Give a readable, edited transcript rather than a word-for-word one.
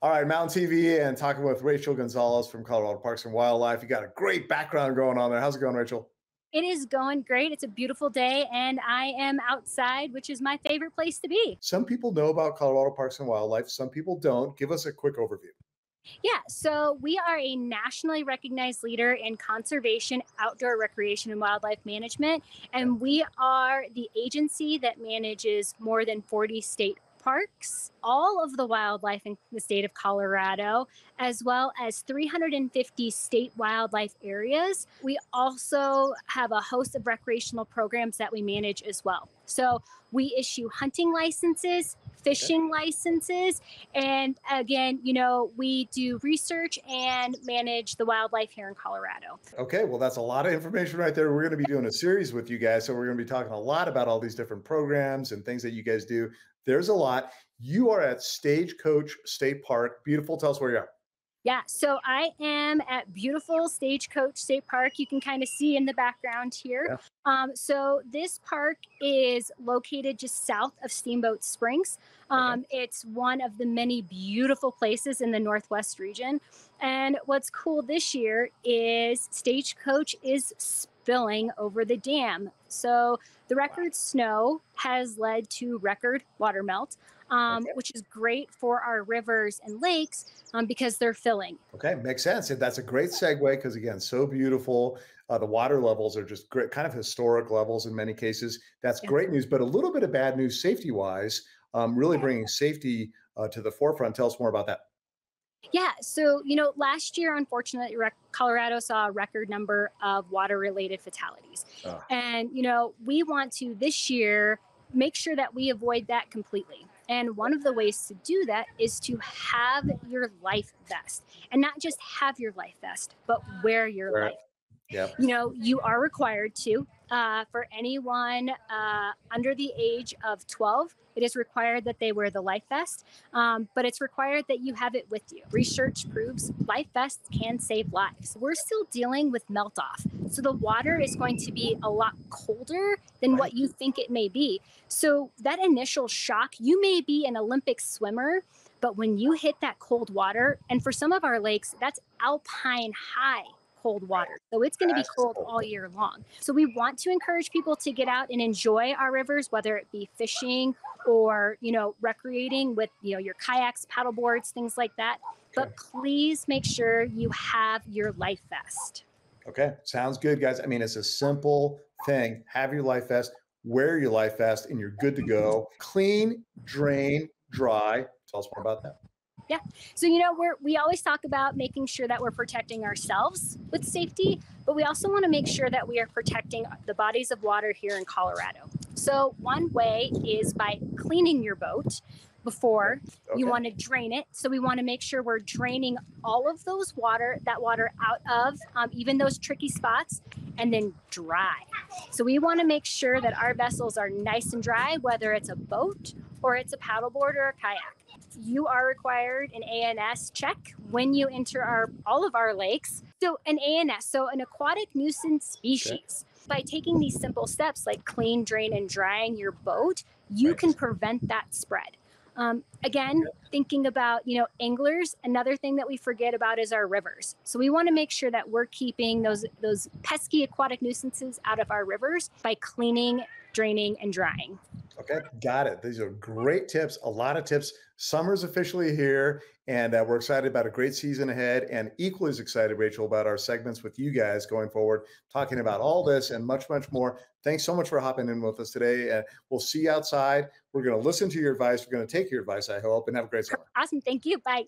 All right, Mountain TV and talking with Rachael Gonzales from Colorado Parks and Wildlife. You got a great background going on there. How's it going, Rachael? It is going great. It's a beautiful day, and I am outside, which is my favorite place to be. Some people know about Colorado Parks and Wildlife. Some people don't. Give us a quick overview. Yeah, so we are a nationally recognized leader in conservation, outdoor recreation, and wildlife management. Okay. And we are the agency that manages more than 40 state parks, all of the wildlife in the state of Colorado, as well as 350 state wildlife areas. We also have a host of recreational programs that we manage as well. So we issue hunting licenses, Okay. fishing licenses, and again, we do research and manage the wildlife here in Colorado. Okay, well, that's a lot of information right there. We're going to be doing a series with you guys. So we're going to be talking a lot about all these different programs and things that you guys do. There's a lot. You are at Stagecoach State Park. Beautiful. Tell us where you are. Yeah, so I am at beautiful Stagecoach State Park. You can kind of see in the background here. Yeah. So this park is located just south of Steamboat Springs. Okay. It's one of the many beautiful places in the Northwest region. And what's cool this year is Stagecoach is spilling over the dam. So the record snow has led to record water melt, Okay. which is great for our rivers and lakes because they're filling. Okay. Makes sense. And that's a great segue because, again, so beautiful. The water levels are just great, kind of historic levels in many cases. That's Yeah. great news, but a little bit of bad news safety wise, really bringing safety to the forefront. Tell us more about that. Yeah. So, last year, unfortunately, Colorado saw a record number of water related fatalities. Uh, And, we want to this year make sure that we avoid that completely. And one of the ways to do that is to have your life vest and not just have your life vest, but wear your where, life. yep. You are required to, for anyone under the age of 12, it is required that they wear the life vest, but it's required that you have it with you. Research proves life vests can save lives. We're still dealing with melt off. So the water is going to be a lot colder than Right. what you think it may be. So that initial shock, you may be an Olympic swimmer, but when you hit that cold water, and for some of our lakes, that's alpine high cold water. So it's going to be That's cold cool. all year long. So we want to encourage people to get out and enjoy our rivers, whether it be fishing or, recreating with, your kayaks, paddle boards, things like that. Okay. But please make sure you have your life vest. Okay. Sounds good, guys. I mean, it's a simple thing. Have your life vest, wear your life vest, and you're good to go. Clean, drain, dry. Tell us more about that. Yeah. So, we always talk about making sure that we're protecting ourselves with safety, but we also want to make sure that we are protecting the bodies of water here in Colorado. So one way is by cleaning your boat before you Okay. want to drain it. So we want to make sure we're draining all of that water out of even those tricky spots, and then dry. So we want to make sure that our vessels are nice and dry, whether it's a boat or it's a paddleboard or a kayak. You are required an ANS check when you enter all of our lakes. So an ANS, so an aquatic nuisance Okay. species. By taking these simple steps like clean, drain, and drying your boat, you Right. can prevent that spread. Again, thinking about, anglers, another thing that we forget about is our rivers. So we want to make sure that we're keeping those pesky aquatic nuisances out of our rivers by cleaning, draining, and drying. Okay, got it. These are great tips, a lot of tips. Summer's officially here, and we're excited about a great season ahead, and equally as excited, Rachael, about our segments with you guys going forward, talking about all this and much, much more. Thanks so much for hopping in with us today. We'll see you outside. We're going to listen to your advice. We're going to take your advice, I hope, and have a great summer. Awesome. Thank you. Bye.